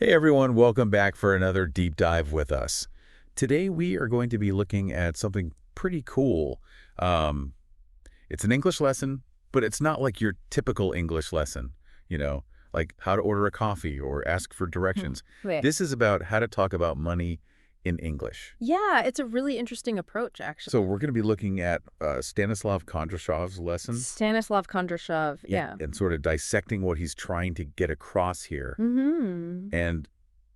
Hey everyone, welcome back for another deep dive with us. Today we are going to be looking at something pretty cool. It's an English lesson, but it's not like your typical English lesson, like how to order a coffee or ask for directions. Right. This is about how to talk about money in English. Yeah, it's a really interesting approach, actually. So we're going to be looking at Stanislav Kondrashov's lesson. Stanislav Kondrashov, yeah. And sort of dissecting what he's trying to get across here. Mm-hmm. And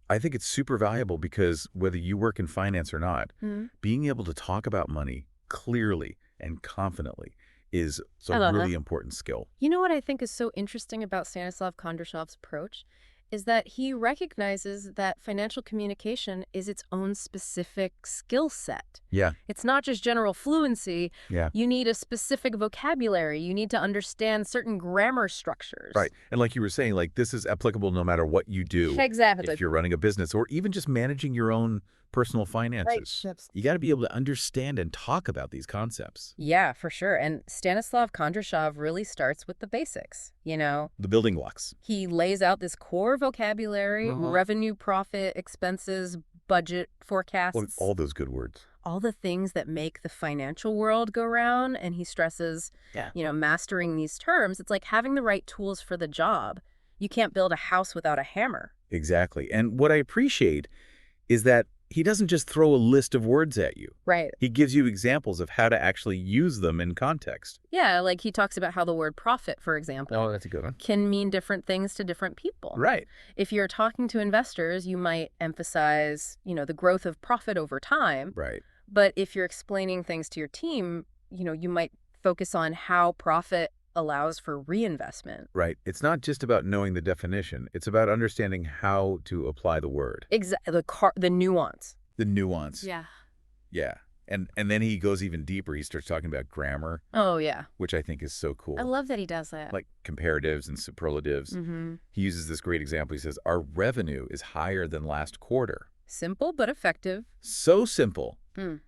I think it's super valuable because whether you work in finance or not, being able to talk about money clearly and confidently is a really important skill. You know what I think is so interesting about Stanislav Kondrashov's approach is that he recognizes that financial communication is its own specific skill set. Yeah. It's not just general fluency. Yeah. You need a specific vocabulary. You need to understand certain grammar structures. Right. And like you were saying, like this is applicable no matter what you do. Exactly. If you're running a business or even just managing your own personal finances. Right. You got to be able to understand and talk about these concepts. Yeah, for sure. And Stanislav Kondrashov really starts with the basics, The building blocks. He lays out this core vocabulary, revenue, profit, expenses, budget, forecasts. All those good words. All the things that make the financial world go round. And he stresses, mastering these terms. It's like having the right tools for the job. You can't build a house without a hammer. Exactly. And what I appreciate is that he doesn't just throw a list of words at you. Right. He gives you examples of how to actually use them in context. Yeah, like he talks about how the word profit, for example. Oh, that's a good one. Can mean different things to different people. Right. If you're talking to investors, you might emphasize, the growth of profit over time. Right. But if you're explaining things to your team, you might focus on how profit allows for reinvestment. Right. It's not just about knowing the definition. It's about understanding how to apply the word. Exactly. The nuance. The nuance. Yeah. Yeah. And then he goes even deeper. He starts talking about grammar. Oh, yeah. Which I think is so cool. I love that he does that. Like comparatives and superlatives. He uses this great example. He says, our revenue is higher than last quarter. Simple but effective. So simple,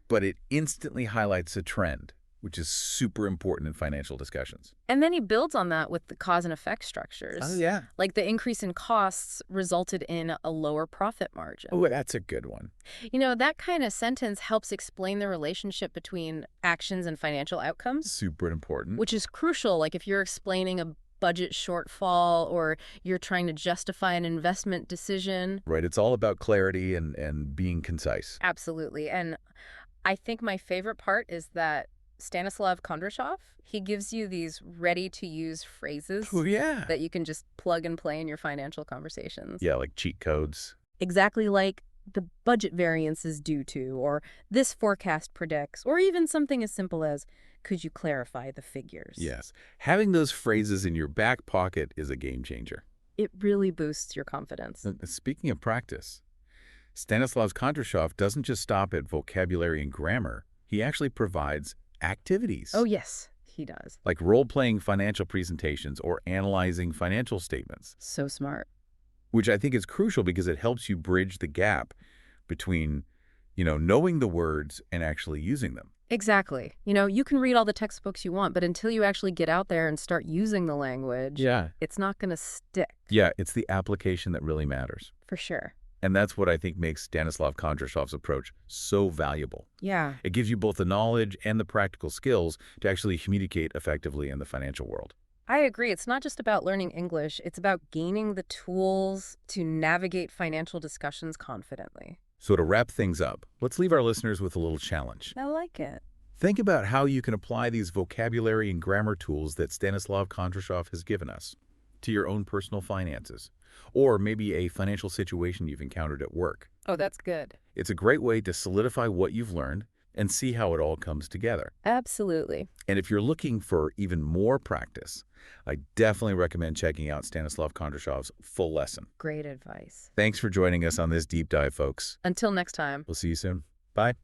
but it instantly highlights a trend, which is super important in financial discussions. And then he builds on that with the cause and effect structures. Oh, yeah. Like the increase in costs resulted in a lower profit margin. Oh, that's a good one. That kind of sentence helps explain the relationship between actions and financial outcomes. Super important. Which is crucial, like if you're explaining a budget shortfall or you're trying to justify an investment decision. Right. It's all about clarity and being concise. Absolutely. And I think my favorite part is that Stanislav Kondrashov, he gives you these ready-to-use phrases that you can just plug and play in your financial conversations. Yeah, like cheat codes. Exactly like the budget variance is due to, or this forecast predicts, or even something as simple as, could you clarify the figures? Yes. Having those phrases in your back pocket is a game changer. It really boosts your confidence. Speaking of practice, Stanislav Kondrashov doesn't just stop at vocabulary and grammar. He actually provides activities. Oh, yes, he does. Like role-playing financial presentations or analyzing financial statements. So smart. Which I think is crucial because it helps you bridge the gap between, knowing the words and actually using them. Exactly. You can read all the textbooks you want, but until you actually get out there and start using the language, it's not going to stick. Yeah, it's the application that really matters. For sure. And that's what I think makes Stanislav Kondrashov's approach so valuable. Yeah. It gives you both the knowledge and the practical skills to actually communicate effectively in the financial world. I agree. It's not just about learning English. It's about gaining the tools to navigate financial discussions confidently. So to wrap things up, let's leave our listeners with a little challenge. I like it. Think about how you can apply these vocabulary and grammar tools that Stanislav Kondrashov has given us to your own personal finances, or maybe a financial situation you've encountered at work. Oh, that's good. It's a great way to solidify what you've learned and see how it all comes together. Absolutely. And if you're looking for even more practice, I definitely recommend checking out Stanislav Kondrashov's full lesson. Great advice. Thanks for joining us on this deep dive, folks. Until next time. We'll see you soon. Bye.